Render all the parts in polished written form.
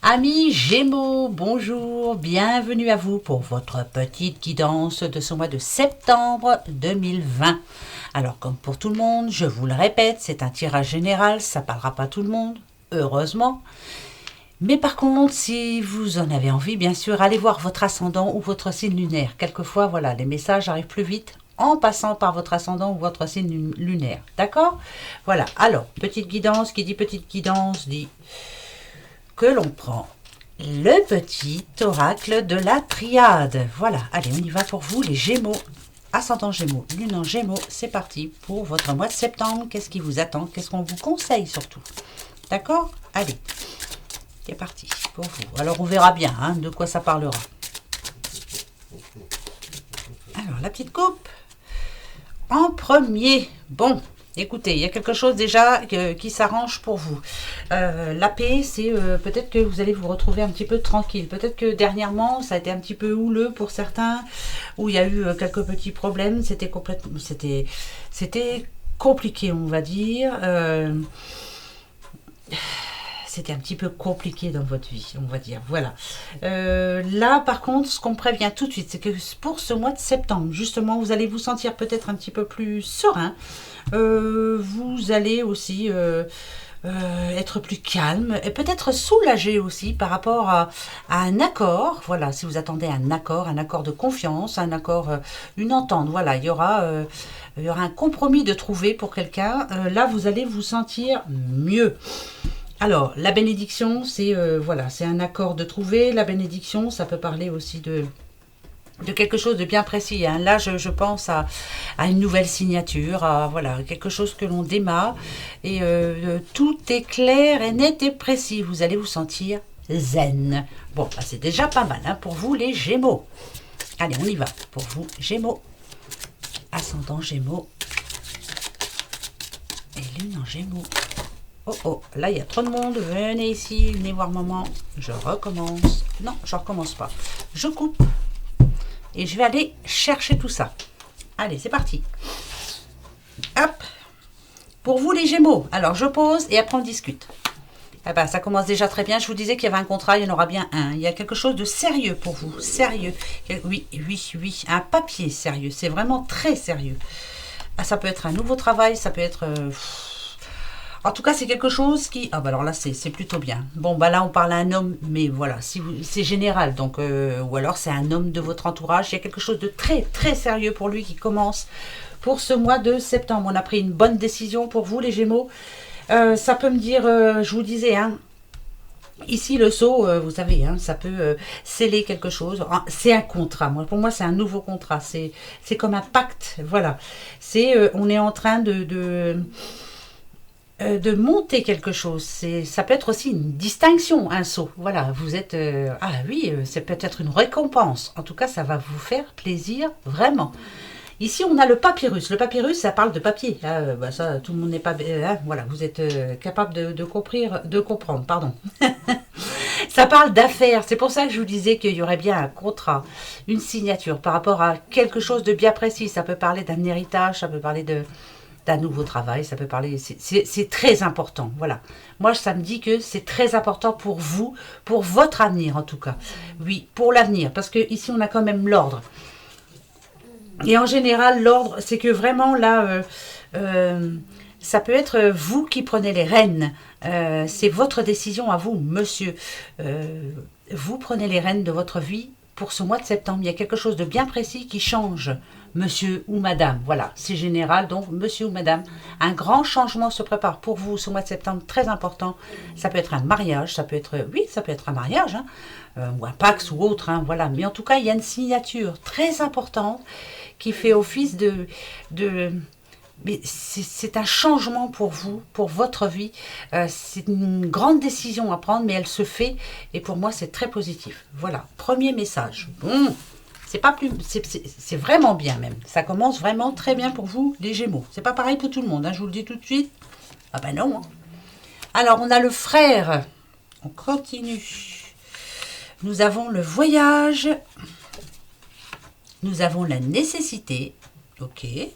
Amis Gémeaux, bonjour, bienvenue à vous pour votre petite guidance de ce mois de septembre 2020. Alors comme pour tout le monde, je vous le répète, c'est un tirage général, ça ne parlera pas à tout le monde, heureusement. Mais par contre, si vous en avez envie, bien sûr, allez voir votre ascendant ou votre signe lunaire. Quelquefois, voilà, les messages arrivent plus vite en passant par votre ascendant ou votre signe lunaire. D'accord? Voilà, alors, petite guidance, qui dit petite guidance, dit que l'on prend le petit oracle de la triade. Voilà, allez, on y va pour vous les Gémeaux. Ascendant Gémeaux, Lune en Gémeaux, c'est parti pour votre mois de septembre. Qu'est-ce qui vous attend? Qu'est-ce qu'on vous conseille surtout? D'accord? Allez, c'est parti pour vous. Alors on verra bien hein, de quoi ça parlera. Alors la petite coupe en premier. Bon, écoutez, il y a quelque chose déjà qui s'arrange pour vous. La paix, c'est peut-être que vous allez vous retrouver un petit peu tranquille. Peut-être que dernièrement, ça a été un petit peu houleux pour certains, où il y a eu quelques petits problèmes. C'était compliqué, on va dire. C'était un petit peu compliqué dans votre vie, on va dire. Voilà. Là, par contre, ce qu'on prévient tout de suite, c'est que pour ce mois de septembre, justement, vous allez vous sentir peut-être un petit peu plus serein. Vous allez aussi être plus calme et peut-être soulagé aussi par rapport à un accord. Voilà, si vous attendez un accord de confiance, un accord, une entente. Voilà, il y aura un compromis de trouver pour quelqu'un. Là, vous allez vous sentir mieux. Alors, la bénédiction, c'est voilà, c'est un accord de trouver. La bénédiction, ça peut parler aussi de quelque chose de bien précis. Hein. Là, je pense à une nouvelle signature, à voilà, quelque chose que l'on démarre. Et tout est clair et net et précis. Vous allez vous sentir zen. Bon, bah, c'est déjà pas mal hein, pour vous, les Gémeaux. Allez, on y va. Pour vous, Gémeaux. Ascendant Gémeaux. Et Lune en Gémeaux. Oh oh, là il y a trop de monde, venez ici, venez voir maman. Je recommence. Non, je recommence pas. Je coupe. Et je vais aller chercher tout ça. Allez, c'est parti. Hop. Pour vous les Gémeaux, alors je pose et après on discute. Eh ben, ça commence déjà très bien. Je vous disais qu'il y avait un contrat, il y en aura bien un. Il y a quelque chose de sérieux pour vous. Sérieux. Oui, oui, oui. Un papier sérieux. C'est vraiment très sérieux. Ah, ça peut être un nouveau travail, ça peut être... En tout cas, c'est quelque chose qui... Ah bah alors là, c'est plutôt bien. Bon, bah là, on parle à un homme, mais voilà, si vous... c'est général. Donc, ou alors, c'est un homme de votre entourage. Il y a quelque chose de très, très sérieux pour lui qui commence pour ce mois de septembre. On a pris une bonne décision pour vous, les Gémeaux. Ça peut me dire, je vous disais, hein, ici, le sceau, vous savez, hein, ça peut sceller quelque chose. C'est un contrat. Pour moi, c'est un nouveau contrat. C'est comme un pacte. Voilà. On est en train de monter quelque chose. Ça peut être aussi une distinction, un saut. Voilà, vous êtes... ah oui, c'est peut-être une récompense. En tout cas, ça va vous faire plaisir, vraiment. Ici, on a le papyrus. Le papyrus, ça parle de papier. Ah, bah ça, tout le monde n'est pas... hein, voilà, vous êtes capable de comprendre, pardon. Ça parle d'affaires. C'est pour ça que je vous disais qu'il y aurait bien un contrat, une signature par rapport à quelque chose de bien précis. Ça peut parler d'un héritage, ça peut parler d'un nouveau travail, ça peut parler, c'est très important, voilà. Moi, ça me dit que c'est très important pour vous, pour votre avenir en tout cas. Oui, pour l'avenir, parce que ici on a quand même l'ordre. Et en général, l'ordre, c'est que vraiment là, ça peut être vous qui prenez les rênes. C'est votre décision à vous, monsieur. Vous prenez les rênes de votre vie pour ce mois de septembre. Il y a quelque chose de bien précis qui change. Monsieur ou madame, voilà, c'est général, donc monsieur ou madame. Un grand changement se prépare pour vous ce mois de septembre, très important. Ça peut être un mariage, ça peut être, oui, ça peut être un mariage, hein, ou un Pax ou autre, hein, voilà. Mais en tout cas, il y a une signature très importante qui fait office mais c'est un changement pour vous, pour votre vie. C'est une grande décision à prendre, mais elle se fait. Et pour moi, c'est très positif. Voilà, premier message. Bon. C'est pas plus, c'est vraiment bien même. Ça commence vraiment très bien pour vous, les Gémeaux. C'est pas pareil pour tout le monde, hein, je vous le dis tout de suite. Ah ben non. Hein. Alors, on a le frère. On continue. Nous avons le voyage. Nous avons la nécessité. Ok. Et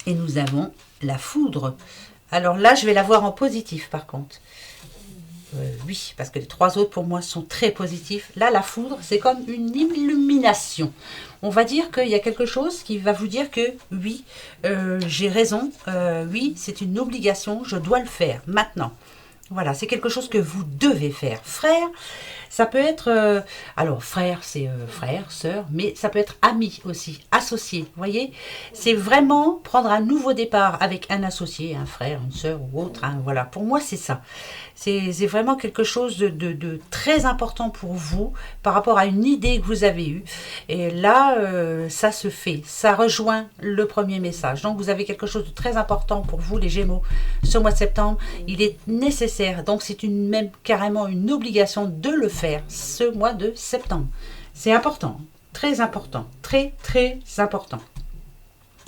nous avons la foudre. Alors là, je vais la voir en positif par contre. Oui, parce que les 3 autres pour moi sont très positifs. Là, la foudre, c'est comme une illumination. On va dire qu'il y a quelque chose qui va vous dire que oui, j'ai raison, oui, c'est une obligation, je dois le faire maintenant. Voilà, c'est quelque chose que vous devez faire. Frère, ça peut être... alors, frère, c'est frère, sœur, mais ça peut être ami aussi, associé. Vous voyez, c'est vraiment prendre un nouveau départ avec un associé, un frère, une sœur ou autre. Hein, voilà, pour moi, c'est ça. C'est vraiment quelque chose de très important pour vous par rapport à une idée que vous avez eue. Et là, ça se fait. Ça rejoint le premier message. Donc, vous avez quelque chose de très important pour vous, les Gémeaux, ce mois de septembre. Il est nécessaire. Donc, c'est même carrément une obligation de le faire ce mois de septembre. C'est important. Très important. Très, très important.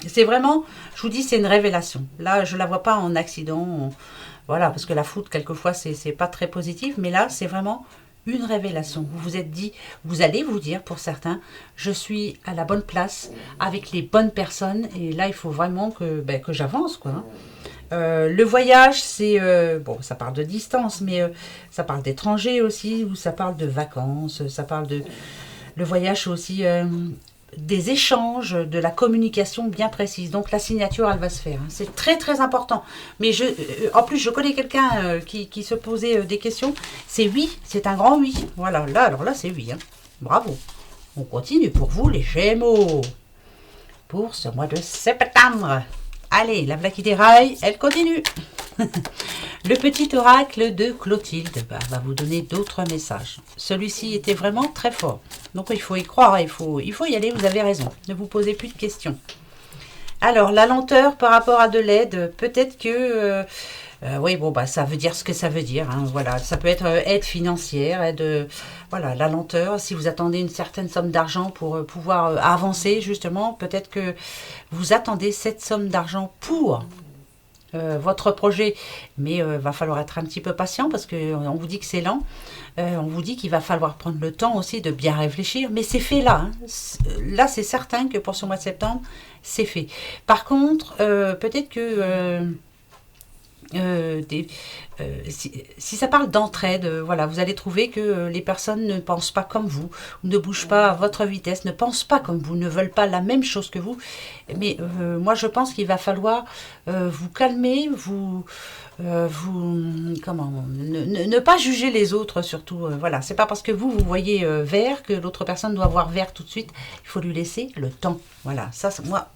C'est vraiment, je vous dis, c'est une révélation. Là, je ne la vois pas en accident. Voilà, parce que la foudre, quelquefois, c'est pas très positif. Mais là, c'est vraiment une révélation. Vous vous êtes dit, vous allez vous dire, pour certains, je suis à la bonne place, avec les bonnes personnes. Et là, il faut vraiment que j'avance, quoi. Hein. Le voyage, c'est... bon, ça parle de distance, mais ça parle d'étrangers aussi, ou ça parle de vacances, ça parle de... Le voyage, c'est aussi... des échanges, de la communication bien précise. Donc la signature, elle va se faire. Hein. C'est très très important. Mais en plus, je connais quelqu'un qui se posait des questions. C'est oui, c'est un grand oui. Voilà, là, alors là, c'est oui. Hein. Bravo. On continue pour vous, les Gémeaux. Pour ce mois de septembre. Allez, la Blacky des rails, elle continue. Le petit oracle de Clotilde va vous donner d'autres messages. Celui-ci était vraiment très fort. Donc il faut y croire, il faut y aller, vous avez raison. Ne vous posez plus de questions. Alors, la lenteur par rapport à de l'aide, peut-être que... oui, bon, bah, ça veut dire ce que ça veut dire. Hein, voilà, ça peut être aide financière, aide... voilà, la lenteur. Si vous attendez une certaine somme d'argent pour pouvoir avancer, justement, peut-être que vous attendez cette somme d'argent pour... votre projet, mais va falloir être un petit peu patient parce qu'on vous dit que c'est lent, on vous dit qu'il va falloir prendre le temps aussi de bien réfléchir, mais c'est fait là, hein. Là c'est certain que pour ce mois de septembre, c'est fait. Par contre, peut-être que si ça parle d'entraide, voilà, vous allez trouver que les personnes ne pensent pas comme vous, ne bougent pas à votre vitesse, ne pensent pas comme vous, ne veulent pas la même chose que vous. Mais moi, je pense qu'il va falloir vous calmer, ne pas juger les autres surtout. Voilà, c'est pas parce que vous voyez vert que l'autre personne doit voir vert tout de suite. Il faut lui laisser le temps. Voilà, ça, c'est moi.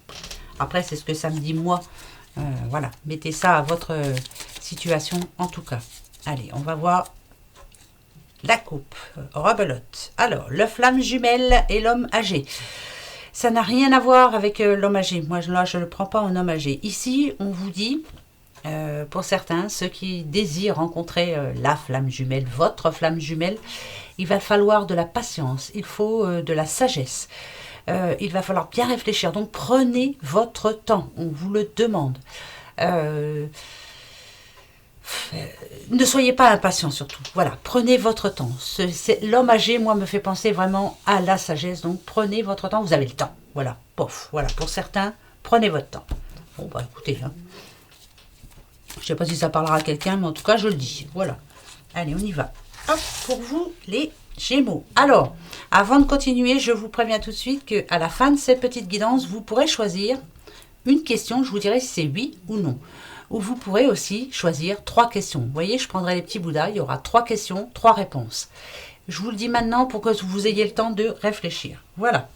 Après, c'est ce que ça me dit moi. Voilà, mettez ça à votre situation en tout cas. Allez, on va voir la coupe. Rebelote. Alors, le flamme jumelle et l'homme âgé. Ça n'a rien à voir avec l'homme âgé. Moi, là, je ne le prends pas en homme âgé. Ici, on vous dit, pour certains, ceux qui désirent rencontrer la flamme jumelle, votre flamme jumelle, il va falloir de la patience, il faut de la sagesse. Il va falloir bien réfléchir. Donc, prenez votre temps. On vous le demande. Ne soyez pas impatient surtout. Voilà, prenez votre temps. L'homme âgé, moi, me fait penser vraiment à la sagesse. Donc, prenez votre temps. Vous avez le temps. Voilà, pof. Voilà, pour certains, prenez votre temps. Bon, bah, écoutez. Hein. Je ne sais pas si ça parlera à quelqu'un, mais en tout cas, je le dis. Voilà. Allez, on y va. Hop, pour vous, les Gémeaux. Alors, avant de continuer, je vous préviens tout de suite qu'à la fin de cette petite guidance, vous pourrez choisir une question. Je vous dirai si c'est oui ou non. Ou vous pourrez aussi choisir 3 questions. Vous voyez, je prendrai les petits bouddhas. Il y aura 3 questions, 3 réponses. Je vous le dis maintenant pour que vous ayez le temps de réfléchir. Voilà.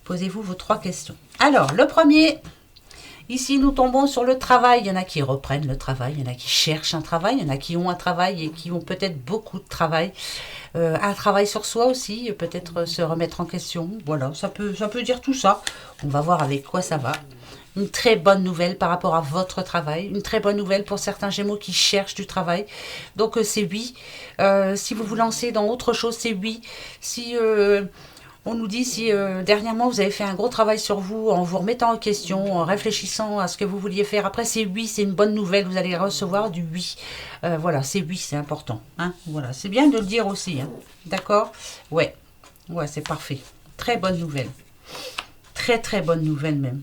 Posez-vous vos 3 questions. Alors, le premier... Ici, nous tombons sur le travail. Il y en a qui reprennent le travail, il y en a qui cherchent un travail, il y en a qui ont un travail et qui ont peut-être beaucoup de travail. Un travail sur soi aussi, peut-être se remettre en question. Voilà, ça peut dire tout ça. On va voir avec quoi ça va. Une très bonne nouvelle par rapport à votre travail. Une très bonne nouvelle pour certains Gémeaux qui cherchent du travail. Donc, c'est oui. Si vous vous lancez dans autre chose, c'est oui. Si... on nous dit si dernièrement vous avez fait un gros travail sur vous en vous remettant en question, en réfléchissant à ce que vous vouliez faire. Après, c'est oui, c'est une bonne nouvelle, vous allez recevoir du oui. Voilà, c'est oui, c'est important. Hein, voilà, c'est bien de le dire aussi. Hein, d'accord? Ouais, c'est parfait. Très bonne nouvelle. Très, très bonne nouvelle même.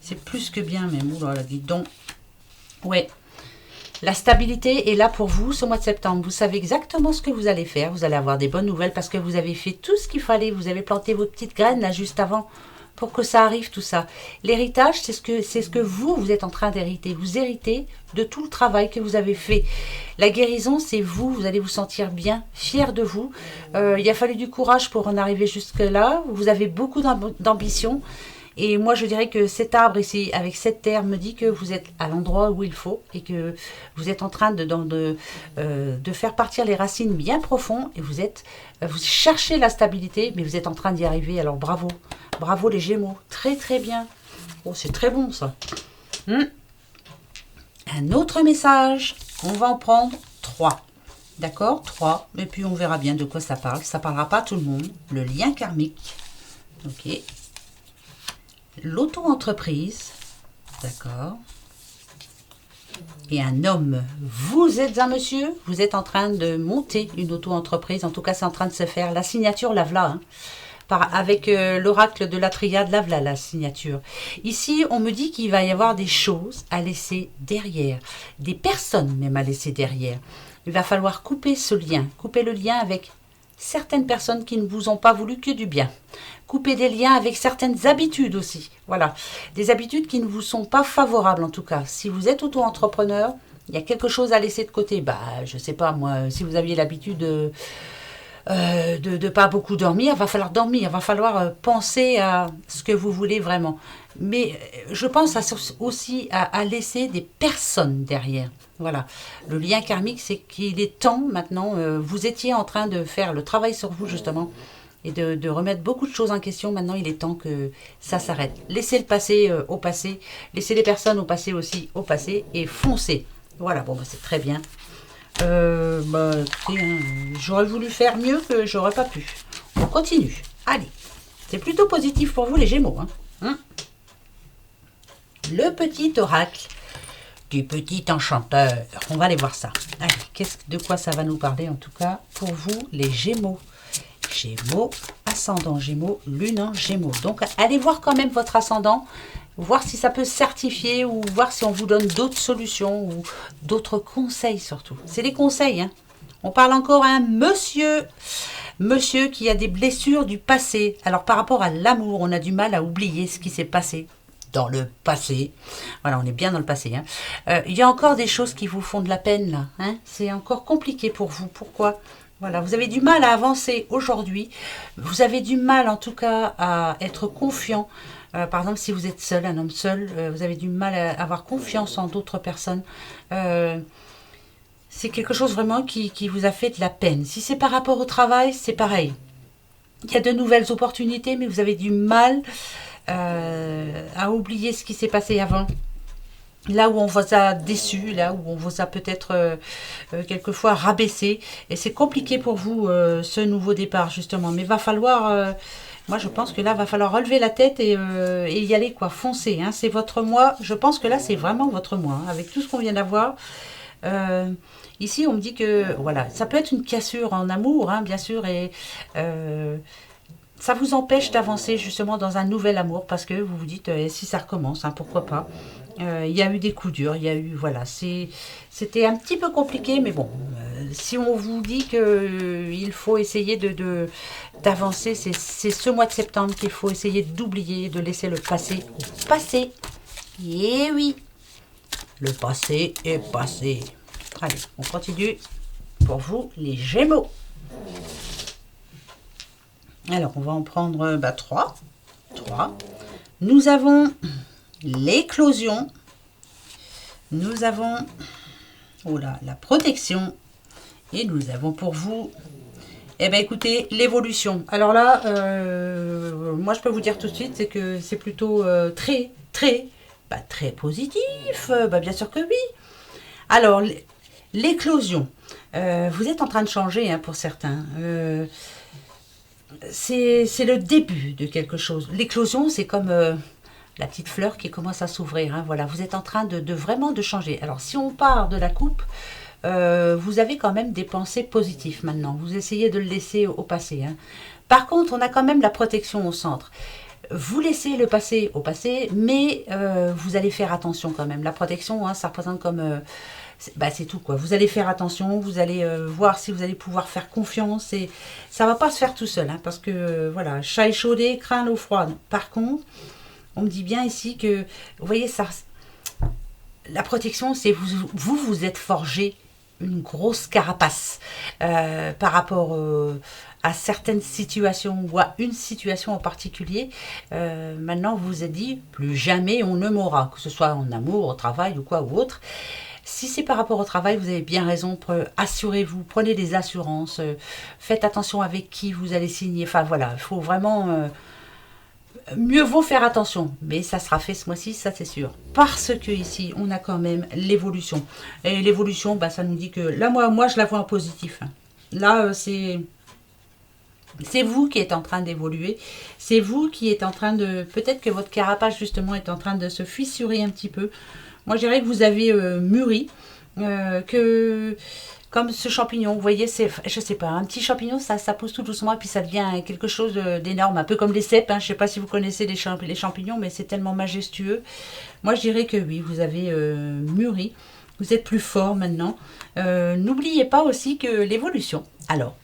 C'est plus que bien même. Ouh là là, dis donc. Ouais, La stabilité est là pour vous ce mois de septembre. Vous savez exactement ce que vous allez faire. Vous allez avoir des bonnes nouvelles parce que vous avez fait tout ce qu'il fallait. Vous avez planté vos petites graines là juste avant pour que ça arrive tout ça. L'héritage, c'est ce que vous êtes en train d'hériter. Vous héritez de tout le travail que vous avez fait. La guérison, c'est vous. Vous allez vous sentir bien, fier de vous. Il a fallu du courage pour en arriver jusque-là. Vous avez beaucoup d'ambition. Et moi, je dirais que cet arbre ici, avec cette terre, me dit que vous êtes à l'endroit où il faut et que vous êtes en train de faire partir les racines bien profondes et vous cherchez la stabilité, mais vous êtes en train d'y arriver. Alors bravo, bravo les Gémeaux, très très bien. Oh, c'est très bon ça. Un autre message, on va en prendre 3. D'accord, 3. Et puis on verra bien de quoi ça parle. Ça ne parlera pas à tout le monde. Le lien karmique. Ok. L'auto-entreprise, d'accord, et un homme. Vous êtes un monsieur, vous êtes en train de monter une auto-entreprise, en tout cas c'est en train de se faire. La signature, la voilà, avec l'oracle de la triade, la voilà la signature. Ici, on me dit qu'il va y avoir des choses à laisser derrière, des personnes même à laisser derrière. Il va falloir couper ce lien, couper le lien avec certaines personnes qui ne vous ont pas voulu que du bien. Couper des liens avec certaines habitudes aussi. Voilà, des habitudes qui ne vous sont pas favorables en tout cas. Si vous êtes auto-entrepreneur, il y a quelque chose à laisser de côté. Bah, je sais pas moi, si vous aviez l'habitude de pas beaucoup dormir, il va falloir dormir, il va falloir penser à ce que vous voulez vraiment. Mais je pense aussi à laisser des personnes derrière. Voilà, le lien karmique, c'est qu'il est temps maintenant, vous étiez en train de faire le travail sur vous justement, et de remettre beaucoup de choses en question. Maintenant, il est temps que ça s'arrête. Laissez le passé au passé, laissez les personnes au passé aussi au passé, et foncez. Voilà, bon, bah, c'est très bien. Écoutez, hein, j'aurais voulu faire mieux que j'aurais pas pu. On continue. Allez, c'est plutôt positif pour vous les Gémeaux. Le petit oracle du petit enchanteur. On va aller voir ça. Allez, de quoi ça va nous parler en tout cas pour vous les Gémeaux. Gémeaux, ascendant Gémeaux, lune en Gémeaux. Donc allez voir quand même votre ascendant, voir si ça peut se certifier ou voir si on vous donne d'autres solutions ou d'autres conseils surtout. C'est des conseils, hein. On parle encore à un monsieur qui a des blessures du passé. Alors par rapport à l'amour, on a du mal à oublier ce qui s'est passé dans le passé. Voilà, on est bien dans le passé. Il y a encore des choses qui vous font de la peine là. C'est encore compliqué pour vous. Pourquoi ? Voilà, vous avez du mal à avancer aujourd'hui. Vous avez du mal en tout cas à être confiant. Par exemple, si vous êtes seul, un homme seul, vous avez du mal à avoir confiance en d'autres personnes. C'est quelque chose vraiment qui vous a fait de la peine. Si c'est par rapport au travail, c'est pareil. Il y a de nouvelles opportunités, mais vous avez du mal à oublier ce qui s'est passé avant. Là où on vous a déçu, là où on vous a peut-être quelquefois rabaissé. Et c'est compliqué pour vous, ce nouveau départ, justement. Mais il va falloir, moi je pense que là, il va falloir relever la tête et y aller, quoi, foncer. C'est votre mois, je pense que là, c'est vraiment votre mois, avec tout ce qu'on vient d'avoir. Ici, on me dit que, voilà, ça peut être une cassure en amour, bien sûr, et ça vous empêche d'avancer justement dans un nouvel amour parce que vous vous dites, si ça recommence, pourquoi pas. Il y a eu des coups durs, il y a eu, voilà, c'était un petit peu compliqué, mais bon, si on vous dit qu'il faut essayer d'avancer, c'est ce mois de septembre qu'il faut essayer d'oublier, de laisser le passé au passé. Et oui, le passé est passé. Allez, on continue pour vous, les Gémeaux. Alors, on va en prendre 3. Nous avons l'éclosion. Nous avons la protection. Et nous avons pour vous, écoutez, l'évolution. Alors là, moi je peux vous dire tout de suite, c'est que c'est plutôt très positif. Bien sûr que oui. Alors, l'éclosion. Vous êtes en train de changer pour certains. C'est le début de quelque chose. L'éclosion, c'est comme la petite fleur qui commence à s'ouvrir. Voilà, vous êtes en train de vraiment de changer. Alors, si on part de la coupe, vous avez quand même des pensées positives maintenant. Vous essayez de le laisser au passé. Par contre, on a quand même la protection au centre. Vous laissez le passé au passé, mais vous allez faire attention quand même. La protection, ça représente comme c'est tout quoi. Vous allez faire attention, vous allez voir si vous allez pouvoir faire confiance et ça va pas se faire tout seul, hein, parce que voilà, chat échaudé craint l'eau froide. Par contre, on me dit bien ici que, vous voyez, ça, la protection, c'est vous êtes forgé une grosse carapace par rapport à certaines situations ou à une situation en particulier. Maintenant, vous vous êtes dit, plus jamais on ne m'aura, que ce soit en amour, au travail ou quoi ou autre. Si c'est par rapport au travail, vous avez bien raison, assurez-vous, prenez des assurances, faites attention avec qui vous allez signer. Enfin voilà, il faut vraiment... mieux vaut faire attention, mais ça sera fait ce mois-ci, ça c'est sûr. Parce que ici, on a quand même l'évolution. Et l'évolution, bah, ça nous dit que... Là, moi je la vois en positif. Hein. Là, c'est vous qui êtes en train d'évoluer. C'est vous qui êtes en train de... Peut-être que votre carapace, justement, est en train de se fissurer un petit peu. Moi, je dirais que vous avez mûri, que comme ce champignon, vous voyez, c'est, je sais pas, un petit champignon, ça pousse tout doucement et puis ça devient quelque chose d'énorme, un peu comme les cèpes. Hein. Je sais pas si vous connaissez les champignons, mais c'est tellement majestueux. Moi, je dirais que oui, vous avez mûri, vous êtes plus fort maintenant. N'oubliez pas aussi que l'évolution. Alors,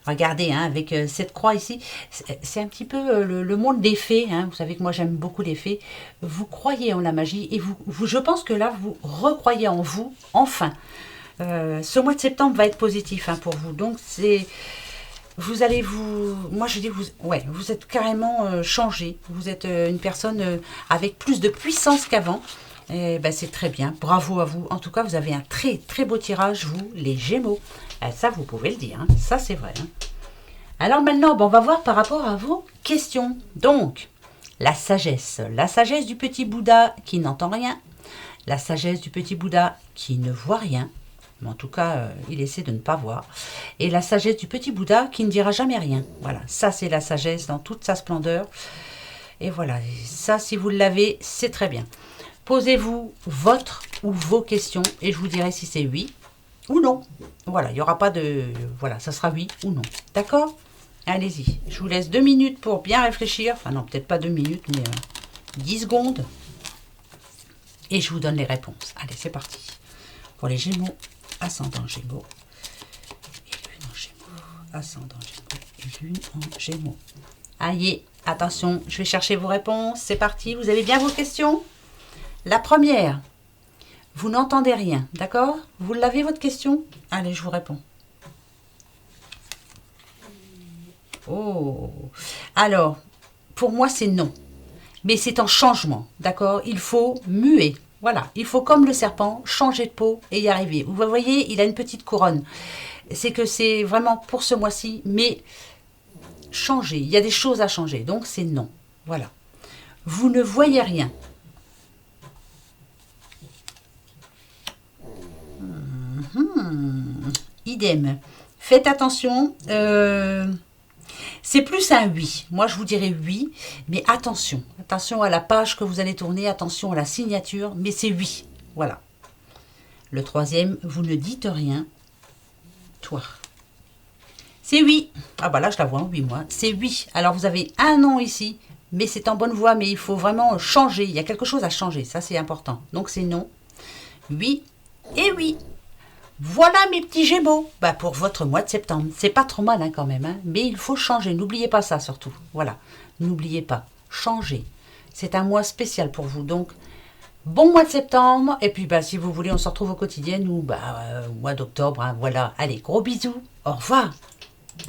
regardez, hein, avec cette croix ici, c'est un petit peu le monde des fées. Hein. Vous savez que moi j'aime beaucoup les fées. Vous croyez en la magie et je pense que là, vous recroyez en vous, enfin. Ce mois de septembre va être positif hein, pour vous. Donc, vous allez moi je dis, vous êtes carrément changé. Vous êtes une personne avec plus de puissance qu'avant. Et ben, c'est très bien, bravo à vous. En tout cas, vous avez un très très beau tirage, vous, les Gémeaux. Ça, vous pouvez le dire, hein. Ça c'est vrai. Hein. Alors maintenant, on va voir par rapport à vos questions. Donc, la sagesse du petit Bouddha qui n'entend rien, la sagesse du petit Bouddha qui ne voit rien, mais en tout cas, il essaie de ne pas voir, et la sagesse du petit Bouddha qui ne dira jamais rien. Voilà, ça c'est la sagesse dans toute sa splendeur. Et voilà, ça si vous l'avez, c'est très bien. Posez-vous votre ou vos questions et je vous dirai si c'est oui ou non. Voilà, il n'y aura pas de... Voilà, ça sera oui ou non. D'accord? Allez-y. Je vous laisse 2 minutes pour bien réfléchir. Enfin non, peut-être pas 2 minutes, mais 10 secondes. Et je vous donne les réponses. Allez, c'est parti. Pour les Gémeaux, ascendant Gémeaux. Et lune en Gémeaux. Ascendant Gémeaux. Et lune en Gémeaux. Allez, attention, je vais chercher vos réponses. C'est parti. Vous avez bien vos questions? La première, vous n'entendez rien, d'accord? Vous l'avez votre question? Allez, je vous réponds. Oh, alors, pour moi c'est non, mais c'est en changement, d'accord? Il faut muer, voilà, il faut comme le serpent, changer de peau et y arriver. Vous voyez, il a une petite couronne. C'est que c'est vraiment pour ce mois-ci, mais changer, il y a des choses à changer, donc c'est non, voilà. Vous ne voyez rien. Idem. Faites attention. C'est plus un oui. Moi, je vous dirais oui. Mais attention. Attention à la page que vous allez tourner. Attention à la signature. Mais c'est oui. Voilà. Le troisième, vous ne dites rien. Toi. C'est oui. Ah bah là, je la vois en oui, moi. C'est oui. Alors, vous avez un non ici. Mais c'est en bonne voie. Mais il faut vraiment changer. Il y a quelque chose à changer. Ça, c'est important. Donc, c'est non. Oui et oui. Voilà mes petits Gémeaux, bah pour votre mois de septembre. C'est pas trop mal hein, quand même, hein, mais il faut changer. N'oubliez pas ça surtout. Voilà, n'oubliez pas, changer. C'est un mois spécial pour vous, donc bon mois de septembre. Et puis bah si vous voulez, on se retrouve au quotidien ou au mois d'octobre. Hein, voilà, allez, gros bisous, au revoir.